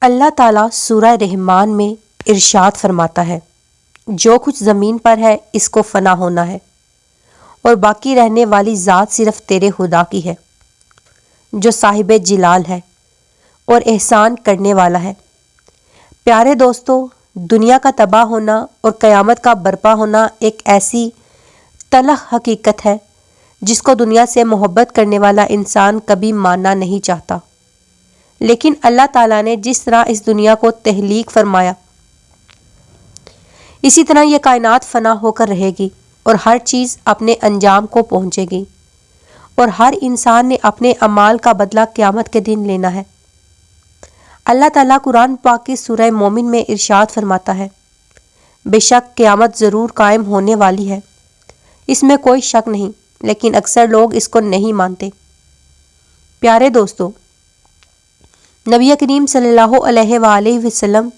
اللہ تعالیٰ سورہ رحمان میں ارشاد فرماتا ہے، جو کچھ زمین پر ہے اس کو فنا ہونا ہے اور باقی رہنے والی ذات صرف تیرے خدا کی ہے، جو صاحب جلال ہے اور احسان کرنے والا ہے۔ پیارے دوستو، دنیا کا تباہ ہونا اور قیامت کا برپا ہونا ایک ایسی تلخ حقیقت ہے جس کو دنیا سے محبت کرنے والا انسان کبھی ماننا نہیں چاہتا، لیکن اللہ تعالیٰ نے جس طرح اس دنیا کو تخلیق فرمایا اسی طرح یہ کائنات فنا ہو کر رہے گی اور ہر چیز اپنے انجام کو پہنچے گی اور ہر انسان نے اپنے اعمال کا بدلہ قیامت کے دن لینا ہے۔ اللہ تعالیٰ قرآن پاک کی سورہ مومن میں ارشاد فرماتا ہے، بے شک قیامت ضرور قائم ہونے والی ہے، اس میں کوئی شک نہیں، لیکن اکثر لوگ اس کو نہیں مانتے۔ پیارے دوستو، نبی کریم صلی اللہ علیہ وآلہ وسلم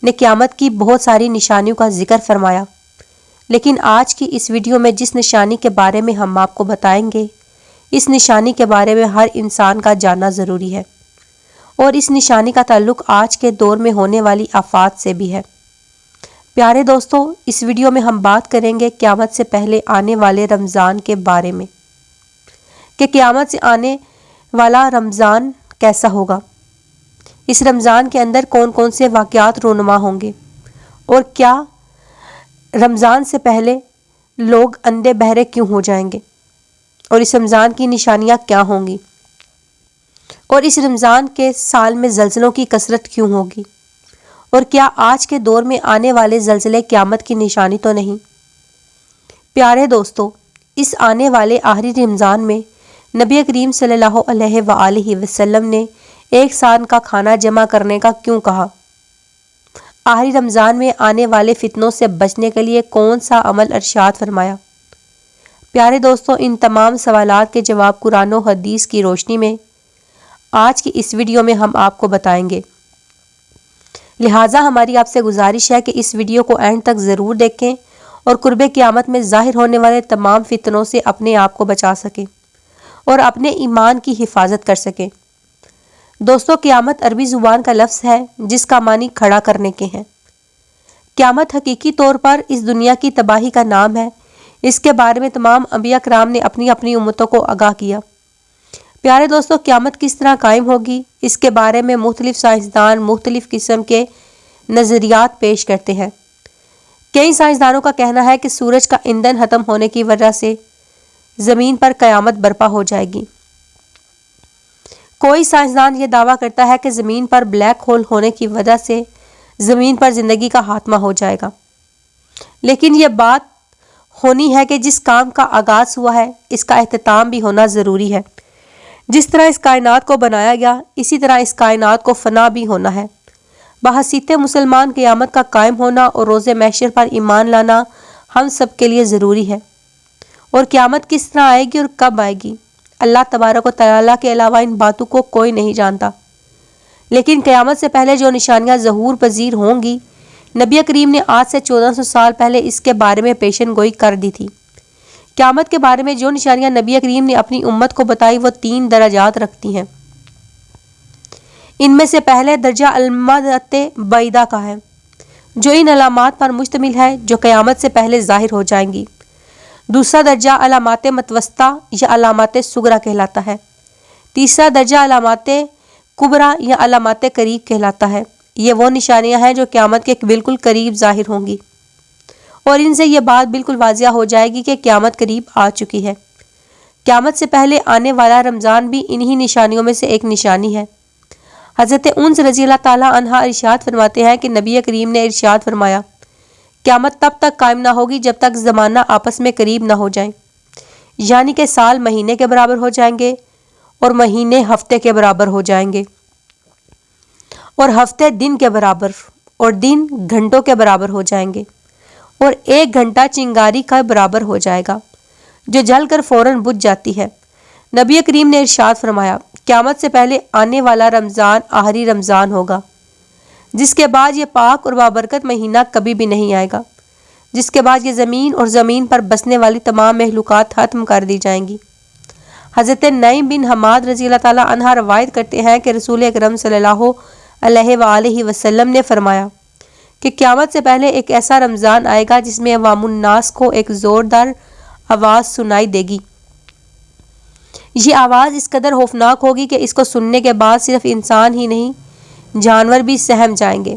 نے قیامت کی بہت ساری نشانیوں کا ذکر فرمایا، لیکن آج کی اس ویڈیو میں جس نشانی کے بارے میں ہم آپ کو بتائیں گے، اس نشانی کے بارے میں ہر انسان کا جاننا ضروری ہے، اور اس نشانی کا تعلق آج کے دور میں ہونے والی آفات سے بھی ہے۔ پیارے دوستو، اس ویڈیو میں ہم بات کریں گے قیامت سے پہلے آنے والے رمضان کے بارے میں، کہ قیامت سے آنے والا رمضان کیسا ہوگا، اس رمضان کے اندر کون کون سے واقعات رونما ہوں گے، اور کیا رمضان سے پہلے لوگ اندھے بہرے کیوں ہو جائیں گے، اور اس رمضان کی نشانیاں کیا ہوں گی، اور اس رمضان کے سال میں زلزلوں کی کثرت کیوں ہوگی، اور کیا آج کے دور میں آنے والے زلزلے قیامت کی نشانی تو نہیں۔ پیارے دوستو، اس آنے والے آخری رمضان میں نبی کریم صلی اللہ علیہ وآلہ وسلم نے ایک سال کا کھانا جمع کرنے کا کیوں کہا؟ آخری رمضان میں آنے والے فتنوں سے بچنے کے لیے کون سا عمل ارشاد فرمایا؟ پیارے دوستو، ان تمام سوالات کے جواب قرآن و حدیث کی روشنی میں آج کی اس ویڈیو میں ہم آپ کو بتائیں گے، لہٰذا ہماری آپ سے گزارش ہے کہ اس ویڈیو کو اینڈ تک ضرور دیکھیں اور قرب قیامت میں ظاہر ہونے والے تمام فتنوں سے اپنے آپ کو بچا سکیں اور اپنے ایمان کی حفاظت کر سکیں۔ دوستو، قیامت عربی زبان کا لفظ ہے جس کا معنی کھڑا کرنے کے ہیں۔ قیامت حقیقی طور پر اس دنیا کی تباہی کا نام ہے۔ اس کے بارے میں تمام انبیاء کرام نے اپنی اپنی امتوں کو آگاہ کیا۔ پیارے دوستو، قیامت کس طرح قائم ہوگی، اس کے بارے میں مختلف سائنسدان مختلف قسم کے نظریات پیش کرتے ہیں۔ کئی سائنسدانوں کا کہنا ہے کہ سورج کا ایندھن ختم ہونے کی وجہ سے زمین پر قیامت برپا ہو جائے گی۔ کوئی سائنسدان یہ دعویٰ کرتا ہے کہ زمین پر بلیک ہول ہونے کی وجہ سے زمین پر زندگی کا خاتمہ ہو جائے گا، لیکن یہ بات ہونی ہے کہ جس کام کا آغاز ہوا ہے اس کا اختتام بھی ہونا ضروری ہے۔ جس طرح اس کائنات کو بنایا گیا اسی طرح اس کائنات کو فنا بھی ہونا ہے۔ بحیثیت مسلمان قیامت کا قائم ہونا اور روز محشر پر ایمان لانا ہم سب کے لیے ضروری ہے۔ اور قیامت کس طرح آئے گی اور کب آئے گی، اللہ تبارک و تعالیٰ کے علاوہ ان باتوں کو کوئی نہیں جانتا، لیکن قیامت سے پہلے جو نشانیاں ظہور پذیر ہوں گی، نبی کریم نے آج سے 1400 سال پہلے اس کے بارے میں پیشن گوئی کر دی تھی۔ قیامت کے بارے میں جو نشانیاں نبی کریم نے اپنی امت کو بتائی وہ 3 درجات رکھتی ہیں۔ ان میں سے پہلے درجہ علامات بعیدہ کا ہے، جو ان علامات پر مشتمل ہے جو قیامت سے پہلے ظاہر ہو جائیں گی۔ دوسرا درجہ علامات متوسطہ یا علامات صغریٰ کہلاتا ہے۔ تیسرا درجہ علامات کبریٰ یا علامات قریب کہلاتا ہے۔ یہ وہ نشانیاں ہیں جو قیامت کے بالکل قریب ظاہر ہوں گی، اور ان سے یہ بات بالکل واضح ہو جائے گی کہ قیامت قریب آ چکی ہے۔ قیامت سے پہلے آنے والا رمضان بھی انہی نشانیوں میں سے ایک نشانی ہے۔ حضرت انس رضی اللہ تعالیٰ عنہ ارشاد فرماتے ہیں کہ نبی کریم نے ارشاد فرمایا، قیامت تب تک قائم نہ ہوگی جب تک زمانہ آپس میں قریب نہ ہو جائیں، یعنی کہ سال مہینے کے برابر ہو جائیں گے اور مہینے ہفتے کے برابر ہو جائیں گے، اور ہفتے دن کے برابر اور دن گھنٹوں کے برابر ہو جائیں گے، اور 1 گھنٹہ چنگاری کا برابر ہو جائے گا جو جل کر فوراً بجھ جاتی ہے۔ نبی کریم نے ارشاد فرمایا، قیامت سے پہلے آنے والا رمضان آخری رمضان ہوگا، جس کے بعد یہ پاک اور بابرکت مہینہ کبھی بھی نہیں آئے گا، جس کے بعد یہ زمین اور زمین پر بسنے والی تمام مخلوقات ختم کر دی جائیں گی۔ حضرت نعیم بن حماد رضی اللہ تعالیٰ عنہ روایت کرتے ہیں کہ رسول اکرم صلی اللہ علیہ وآلہ وسلم نے فرمایا کہ قیامت سے پہلے ایک ایسا رمضان آئے گا جس میں عوام الناس کو ایک زوردار آواز سنائی دے گی۔ یہ آواز اس قدر خوفناک ہوگی کہ اس کو سننے کے بعد صرف انسان ہی نہیں جانور بھی سہم جائیں گے،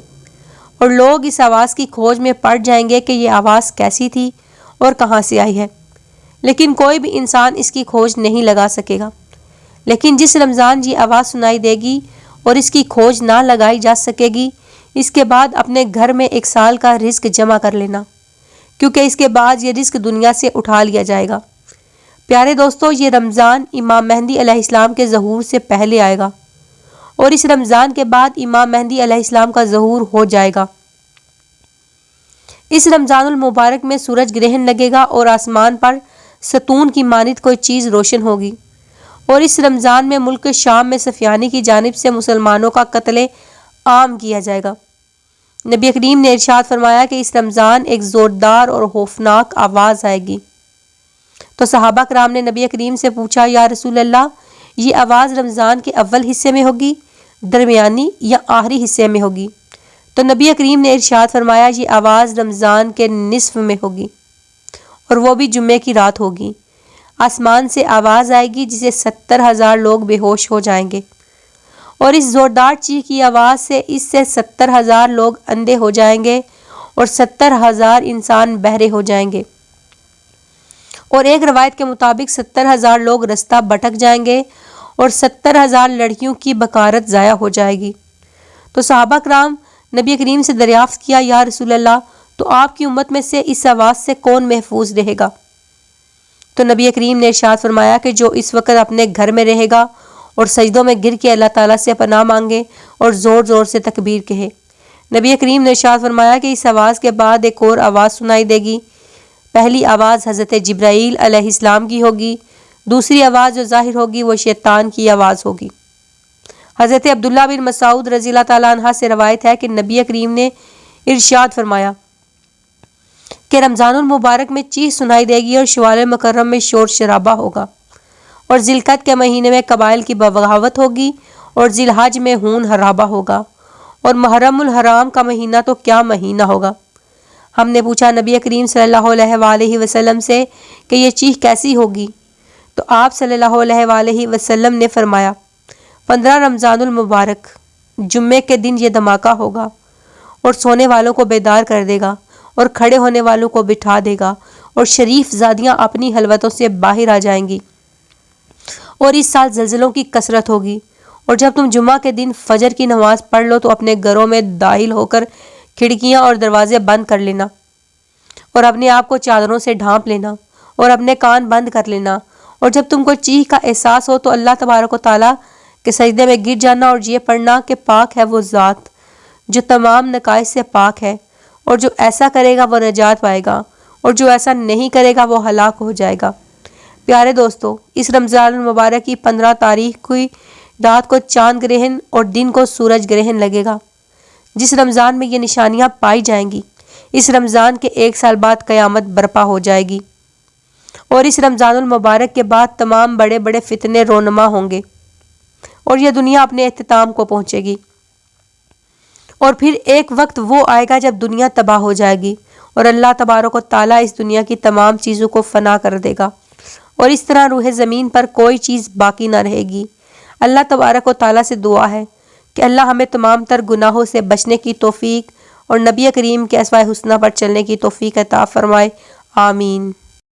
اور لوگ اس آواز کی کھوج میں پڑ جائیں گے کہ یہ آواز کیسی تھی اور کہاں سے آئی ہے، لیکن کوئی بھی انسان اس کی کھوج نہیں لگا سکے گا۔ لیکن جس رمضان یہ آواز سنائی دے گی اور اس کی کھوج نہ لگائی جا سکے گی، اس کے بعد اپنے گھر میں 1 سال کا رزق جمع کر لینا، کیونکہ اس کے بعد یہ رزق دنیا سے اٹھا لیا جائے گا۔ پیارے دوستو، یہ رمضان امام مہدی علیہ السلام کے ظہور سے پہلے آئے گا، اور اس رمضان کے بعد امام مہدی علیہ السلام کا ظہور ہو جائے گا۔ اس رمضان المبارک میں سورج گرہن لگے گا اور آسمان پر ستون کی مانند کوئی چیز روشن ہوگی، اور اس رمضان میں ملک شام میں سفیانی کی جانب سے مسلمانوں کا قتل عام کیا جائے گا۔ نبی کریم نے ارشاد فرمایا کہ اس رمضان ایک زوردار اور خوفناک آواز آئے گی۔ تو صحابہ کرام نے نبی کریم سے پوچھا، یا رسول اللہ، یہ آواز رمضان کے اول حصے میں ہوگی، درمیانی یا آخری حصے میں ہوگی؟ تو نبی کریم نے ارشاد فرمایا، یہ آواز رمضان کے نصف میں ہوگی، اور وہ بھی جمعے کی رات ہوگی۔ آسمان سے آواز آئے گی جسے 70,000 لوگ بے ہوش ہو جائیں گے، اور اس زوردار چیخ کی آواز سے 70,000 لوگ اندھے ہو جائیں گے اور 70,000 انسان بہرے ہو جائیں گے، اور ایک روایت کے مطابق 70,000 لوگ رستہ بھٹک جائیں گے اور 70,000 لڑکیوں کی بکارت ضائع ہو جائے گی۔ تو صحابہ کرام نبی کریم سے دریافت کیا، یا رسول اللہ، تو آپ کی امت میں سے اس آواز سے کون محفوظ رہے گا؟ تو نبی کریم نے ارشاد فرمایا کہ جو اس وقت اپنے گھر میں رہے گا اور سجدوں میں گر کے اللہ تعالیٰ سے پناہ مانگے اور زور زور سے تکبیر کہے۔ نبی کریم نے ارشاد فرمایا کہ اس آواز کے بعد ایک اور آواز سنائی دے گی۔ پہلی آواز حضرت جبرائیل علیہ السلام کی ہوگی، دوسری آواز جو ظاہر ہوگی وہ شیطان کی آواز ہوگی۔ حضرت عبداللہ بن مسعود رضی اللہ تعالیٰ عنہ سے روایت ہے کہ نبی کریم نے ارشاد فرمایا کہ رمضان المبارک میں چیخ سنائی دے گی، اور شوال مکرم میں شور شرابہ ہوگا، اور ذی القعدہ کے مہینے میں قبائل کی بغاوت ہوگی، اور ذی الحج میں خون خرابہ ہوگا، اور محرم الحرام کا مہینہ تو کیا مہینہ ہوگا۔ ہم نے پوچھا نبی کریم صلی اللہ علیہ وآلہ وسلم سے کہ یہ چیخ کیسی ہوگی؟ تو آپ صلی اللہ علیہ وآلہ وسلم نے فرمایا، 15 رمضان المبارک جمعے کے دن یہ دھماکہ ہوگا، اور سونے والوں کو بیدار کر دے گا، اور کھڑے ہونے والوں کو بٹھا دے گا، اور شریف زادیاں اپنی حلوتوں سے باہر آ جائیں گی، اور اس سال زلزلوں کی کثرت ہوگی۔ اور جب تم جمعہ کے دن فجر کی نماز پڑھ لو تو اپنے گھروں میں داخل ہو کر کھڑکیاں اور دروازے بند کر لینا، اور اپنے آپ کو چادروں سے ڈھانپ لینا، اور اپنے کان بند کر لینا، اور جب تم کو چیخ کا احساس ہو تو اللہ تبارک و تعالیٰ کے سجدے میں گر جانا اور یہ پڑھنا کہ پاک ہے وہ ذات جو تمام نقائص سے پاک ہے، اور جو ایسا کرے گا وہ نجات پائے گا، اور جو ایسا نہیں کرے گا وہ ہلاک ہو جائے گا۔ پیارے دوستو، اس رمضان المبارک کی 15 تاریخ کی رات کو چاند گرہن اور دن کو سورج گرہن لگے گا۔ جس رمضان میں یہ نشانیاں پائی جائیں گی، اس رمضان کے 1 سال بعد قیامت برپا ہو جائے گی، اور اس رمضان المبارک کے بعد تمام بڑے بڑے فتنے رونما ہوں گے، اور یہ دنیا اپنے اختتام کو پہنچے گی، اور پھر ایک وقت وہ آئے گا جب دنیا تباہ ہو جائے گی، اور اللہ تبارک و تعالیٰ اس دنیا کی تمام چیزوں کو فنا کر دے گا، اور اس طرح روح زمین پر کوئی چیز باقی نہ رہے گی۔ اللہ تبارک و تعالیٰ سے دعا ہے کہ اللہ ہمیں تمام تر گناہوں سے بچنے کی توفیق اور نبی کریم کے اسوۂ حسنہ پر چلنے کی توفیق عطا فرمائے، آمین۔